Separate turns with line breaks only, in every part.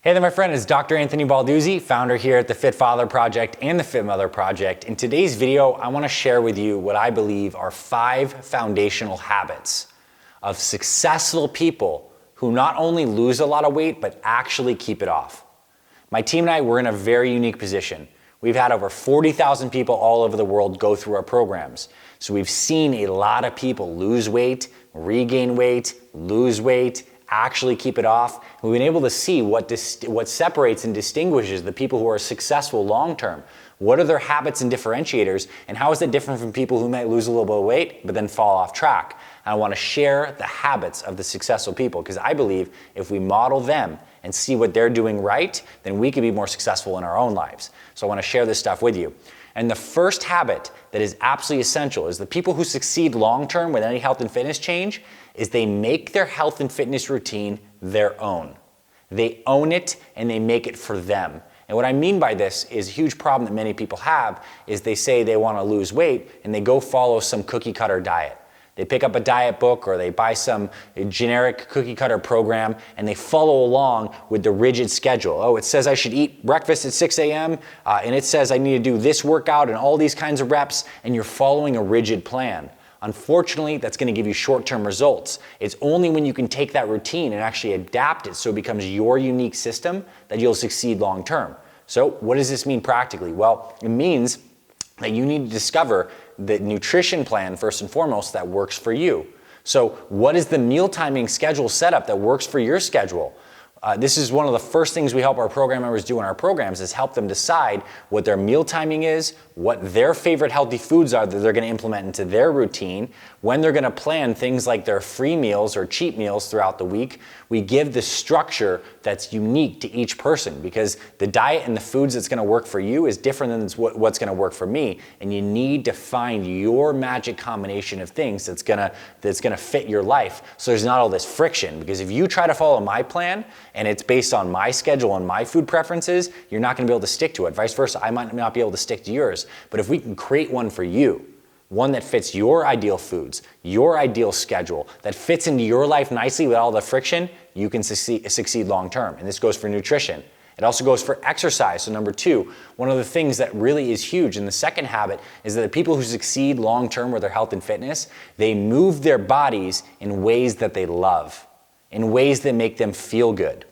Hey there, my friend. It's Dr. Anthony Balduzzi, founder here at the Fit Father Project and the Fit Mother Project. In today's video, I want to share with you what I believe are 5 foundational habits of successful people who not only lose a lot of weight, but actually keep it off. My team and I, we're in a very unique position. We've had over 40,000 people all over the world go through our programs. So we've seen a lot of people lose weight, regain weight, lose weight, actually keep it off. We've been able to see what separates and distinguishes the people who are successful long-term. What are their habits and differentiators, and how is it different from people who might lose a little bit of weight but then fall off track? And I want to share the habits of the successful people because I believe if we model them and see what they're doing right, then we can be more successful in our own lives. So I want to share this stuff with you. And the first habit that is absolutely essential is the people who succeed long-term with any health and fitness change is they make their health and fitness routine their own. They own it and they make it for them. And what I mean by this is a huge problem that many people have is they say they want to lose weight and they go follow some cookie cutter diet. They pick up a diet book or they buy some generic cookie cutter program and they follow along with the rigid schedule. Oh, it says I should eat breakfast at 6 a.m. And it says I need to do this workout and all these kinds of reps, and you're following a rigid plan. Unfortunately, that's going to give you short-term results. It's only when you can take that routine and actually adapt it so it becomes your unique system that you'll succeed long-term. So what does this mean practically? Well, it means that you need to discover the nutrition plan first and foremost that works for you. So what is the meal timing schedule setup that works for your schedule? This is one of the first things we help our program members do in our programs is help them decide what their meal timing is, what their favorite healthy foods are that they're going to implement into their routine, when they're going to plan things like their free meals or cheat meals throughout the week. We give the structure that's unique to each person because the diet and the foods that's going to work for you is different than what's going to work for me, and you need to find your magic combination of things that's going to fit your life so there's not all this friction. Because if you try to follow my plan and it's based on my schedule and my food preferences, you're not going to be able to stick to it. Vice versa, I might not be able to stick to yours. But if we can create one for you, one that fits your ideal foods, your ideal schedule, that fits into your life nicely with all the friction, you can succeed long term. And this goes for nutrition. It also goes for exercise. So number 2, one of the things that really is huge in the second habit is that the people who succeed long term with their health and fitness, they move their bodies in ways that they love, in ways that make them feel good.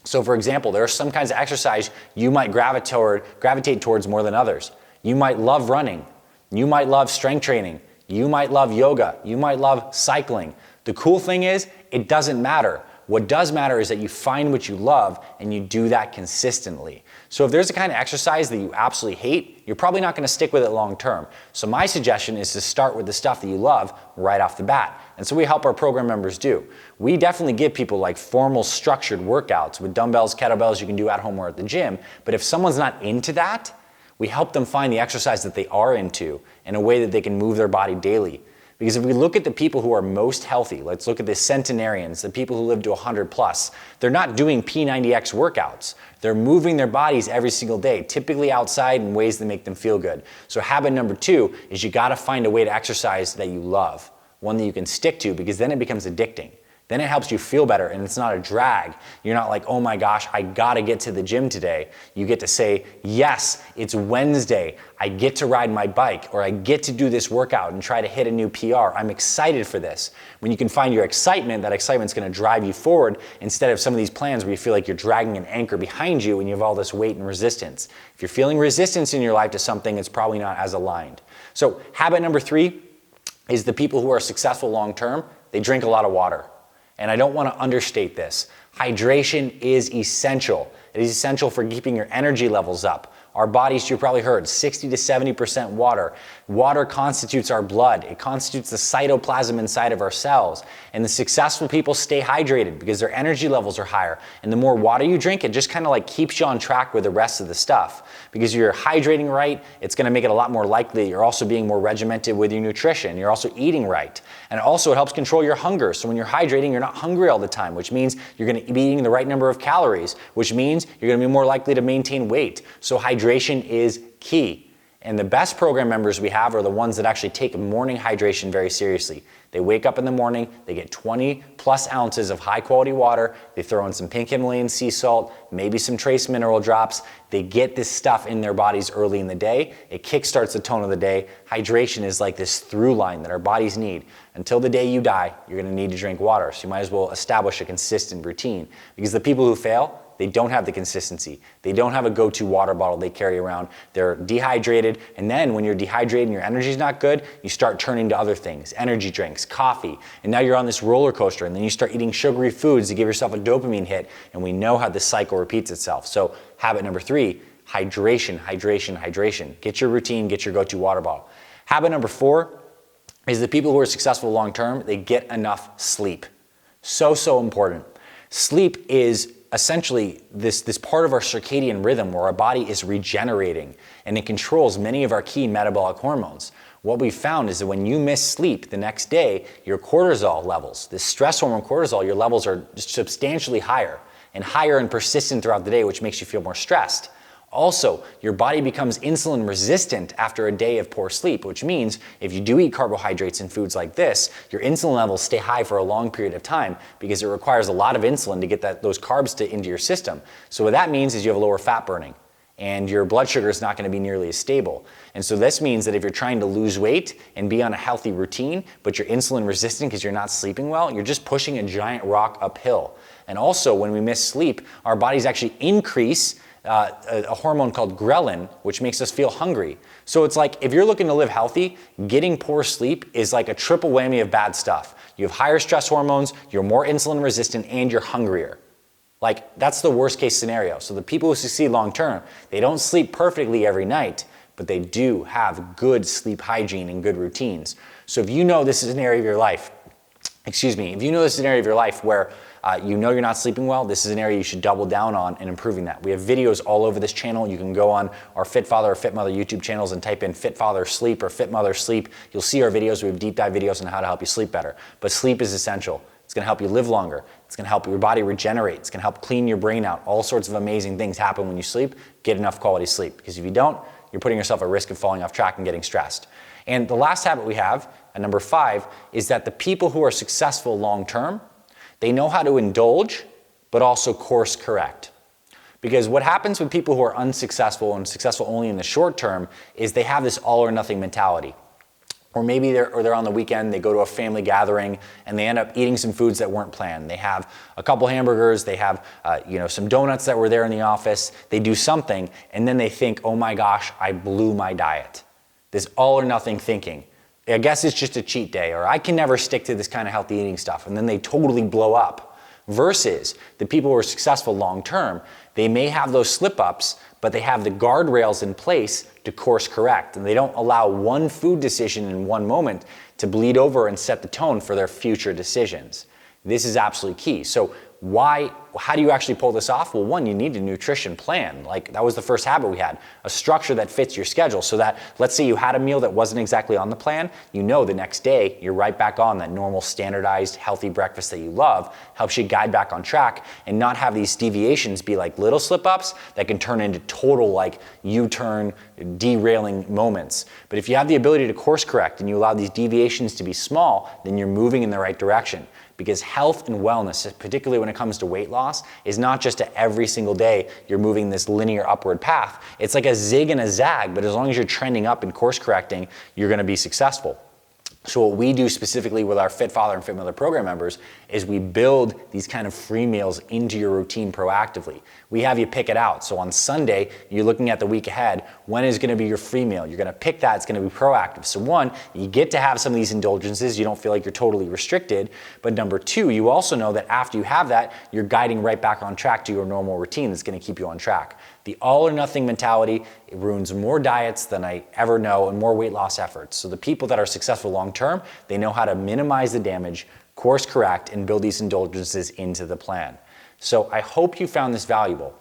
So for example, there are some kinds of exercise you might gravitate towards more than others. You might love running. You might love strength training. You might love yoga. You might love cycling. The cool thing is, it doesn't matter. What does matter is that you find what you love and you do that consistently. So if there's a kind of exercise that you absolutely hate, you're probably not going to stick with it long term. So my suggestion is to start with the stuff that you love right off the bat. And so we help our program members do. We definitely give people like formal structured workouts with dumbbells, kettlebells you can do at home or at the gym. But if someone's not into that, we help them find the exercise that they are into in a way that they can move their body daily. Because if we look at the people who are most healthy, let's look at the centenarians, the people who live to 100 plus, they're not doing P90X workouts. They're moving their bodies every single day, typically outside in ways that make them feel good. So habit number 2 is you got to find a way to exercise that you love, one that you can stick to, because then it becomes addicting. Then it helps you feel better and it's not a drag. You're not like, oh my gosh, I gotta get to the gym today. You get to say, yes, it's Wednesday. I get to ride my bike, or I get to do this workout and try to hit a new PR. I'm excited for this. When you can find your excitement, that excitement's gonna drive you forward instead of some of these plans where you feel like you're dragging an anchor behind you and you have all this weight and resistance. If you're feeling resistance in your life to something, it's probably not as aligned. So habit number 3 is the people who are successful long-term, they drink a lot of water. And I don't want to understate this. Hydration is essential. It is essential for keeping your energy levels up. Our bodies, you probably heard, 60 to 70% water. Water constitutes our blood. It constitutes the cytoplasm inside of our cells. And the successful people stay hydrated because their energy levels are higher. And the more water you drink, it just kind of like keeps you on track with the rest of the stuff. Because you're hydrating right, it's going to make it a lot more likely you're also being more regimented with your nutrition. You're also eating right. And also it helps control your hunger. So when you're hydrating, you're not hungry all the time, which means you're going to be eating the right number of calories, which means you're going to be more likely to maintain weight. So hydration is key. And the best program members we have are the ones that actually take morning hydration very seriously. They wake up in the morning, they get 20 plus ounces of high quality water, they throw in some pink Himalayan sea salt, maybe some trace mineral drops. They get this stuff in their bodies early in the day. It kickstarts the tone of the day. Hydration is like this through line that our bodies need. Until the day you die, you're gonna need to drink water. So you might as well establish a consistent routine, because the people who fail, they don't have the consistency. They don't have a go-to water bottle they carry around. They're dehydrated, and then when you're dehydrated and your energy's not good, you start turning to other things, energy drinks, coffee, and now you're on this roller coaster, and then you start eating sugary foods to give yourself a dopamine hit, and we know how this cycle repeats itself. So habit number 3, hydration, hydration, hydration. Get your routine, get your go-to water bottle. Habit number 4 is the people who are successful long-term, they get enough sleep. So important. Sleep is essentially this part of our circadian rhythm where our body is regenerating, and it controls many of our key metabolic hormones. What we found is that when you miss sleep the next day, your cortisol levels, this stress hormone cortisol, your levels are substantially higher and persistent throughout the day, which makes you feel more stressed. Also, your body becomes insulin resistant after a day of poor sleep, which means if you do eat carbohydrates and foods like this, your insulin levels stay high for a long period of time because it requires a lot of insulin to get those carbs into your system. So what that means is you have lower fat burning, and your blood sugar is not going to be nearly as stable. And so this means that if you're trying to lose weight and be on a healthy routine, but you're insulin resistant because you're not sleeping well, you're just pushing a giant rock uphill. And also, when we miss sleep, our bodies actually increase a hormone called ghrelin, which makes us feel hungry. So it's like if you're looking to live healthy, getting poor sleep is like a triple whammy of bad stuff. You have higher stress hormones, you're more insulin resistant, and you're hungrier. Like, that's the worst case scenario. So the people who succeed long term, they don't sleep perfectly every night, but they do have good sleep hygiene and good routines. So if you know this is an area of your life, if you know this is an area of your life where you know you're not sleeping well, this is an area you should double down on in improving that. We have videos all over this channel. You can go on our Fit Father or Fit Mother YouTube channels and type in Fit Father Sleep or Fit Mother Sleep. You'll see our videos. We have deep dive videos on how to help you sleep better. But sleep is essential. It's gonna help you live longer. It's gonna help your body regenerate. It's gonna help clean your brain out. All sorts of amazing things happen when you sleep. Get enough quality sleep, because if you don't, you're putting yourself at risk of falling off track and getting stressed. And the last habit we have, at number 5, is that the people who are successful long term, they know how to indulge, but also course correct. Because what happens with people who are unsuccessful and successful only in the short term is they have this all or nothing mentality. Or maybe they're on the weekend, they go to a family gathering and they end up eating some foods that weren't planned. They have a couple hamburgers, they have some donuts that were there in the office, they do something, and then they think, oh my gosh, I blew my diet. This all or nothing thinking. I guess it's just a cheat day, or I can never stick to this kind of healthy eating stuff, and then they totally blow up. Versus the people who are successful long term, they may have those slip ups, but they have the guardrails in place to course correct, and they don't allow one food decision in one moment to bleed over and set the tone for their future decisions. This is absolutely key. So how do you actually pull this off? Well, one, you need a nutrition plan. Like, that was the first habit we had, a structure that fits your schedule, so that, let's say you had a meal that wasn't exactly on the plan, you know the next day you're right back on that normal, standardized, healthy breakfast that you love. Helps you guide back on track and not have these deviations be like little slip-ups that can turn into total like U-turn, derailing moments. But if you have the ability to course correct and you allow these deviations to be small, then you're moving in the right direction. Because health and wellness, particularly when it comes to weight loss, is not just a every single day you're moving this linear upward path. It's like a zig and a zag, but as long as you're trending up and course correcting, you're gonna be successful. So what we do specifically with our Fit Father and Fit Mother program members is we build these kind of free meals into your routine proactively. We have you pick it out. So on Sunday, you're looking at the week ahead, when is gonna be your free meal? You're gonna pick that, it's gonna be proactive. So one, you get to have some of these indulgences, you don't feel like you're totally restricted. But number 2, you also know that after you have that, you're guiding right back on track to your normal routine that's gonna keep you on track. The all or nothing mentality, it ruins more diets than I ever know and more weight loss efforts. So the people that are successful long term, they know how to minimize the damage, course correct, and build these indulgences into the plan. So I hope you found this valuable.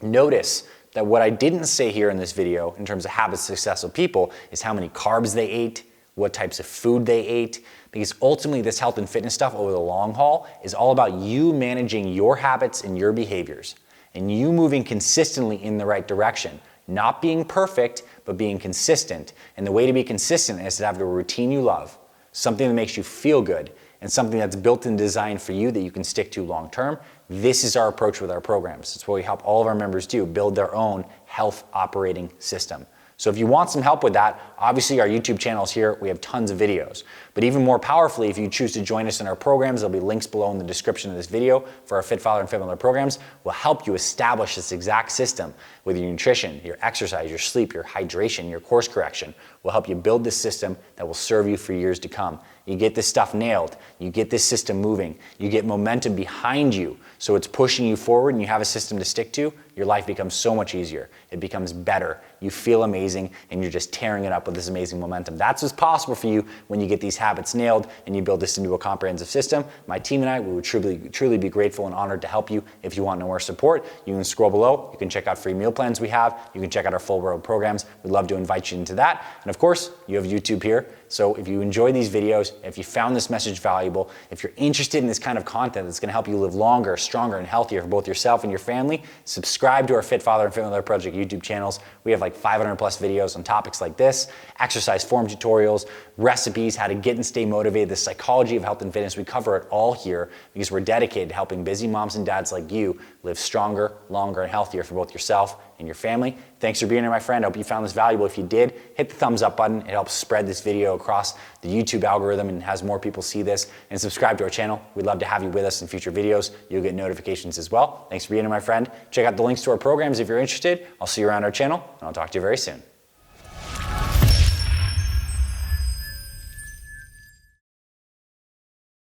Notice that what I didn't say here in this video in terms of habits of successful people is how many carbs they ate, what types of food they ate, because ultimately this health and fitness stuff over the long haul is all about you managing your habits and your behaviors, and you moving consistently in the right direction, Not being perfect, but being consistent. And the way to be consistent is to have a routine you love, something that makes you feel good, and something that's built and designed for you that you can stick to long term. This is our approach with our programs. It's what we help all of our members do, build their own health operating system. So if you want some help with that, obviously our YouTube channel is here. We have tons of videos. But even more powerfully, if you choose to join us in our programs, there'll be links below in the description of this video for our Fit Father and Fit Mother programs. We'll help you establish this exact system with your nutrition, your exercise, your sleep, your hydration, your course correction. We'll help you build this system that will serve you for years to come. You get this stuff nailed, you get this system moving, you get momentum behind you, so it's pushing you forward and you have a system to stick to, your life becomes so much easier. It becomes better. You feel amazing and you're just tearing it up with this amazing momentum. That's what's possible for you when you get these habits nailed and you build this into a comprehensive system. My team and I, we would truly be grateful and honored to help you. If you want more support, you can scroll below. You can check out free meal plans we have. You can check out our full world programs. We'd love to invite you into that. And of course, you have YouTube here. So if you enjoy these videos, if you found this message valuable, if you're interested in this kind of content that's gonna help you live longer, stronger, and healthier for both yourself and your family, subscribe to our Fit Father and Fit Mother Project YouTube channels. We have like 500 plus videos on topics like this, exercise form tutorials, recipes, how to get and stay motivated, the psychology of health and fitness. We cover it all here because we're dedicated to helping busy moms and dads like you live stronger, longer, and healthier for both yourself and your family. Thanks for being here, my friend. I hope you found this valuable. If you did, hit the thumbs up button. It helps spread this video across the YouTube algorithm and has more people see this. And subscribe to our channel. We'd love to have you with us in future videos. You'll get notifications as well. Thanks for being here, my friend. Check out the links to our programs if you're interested. I'll see you around our channel, and I'll talk to you very soon.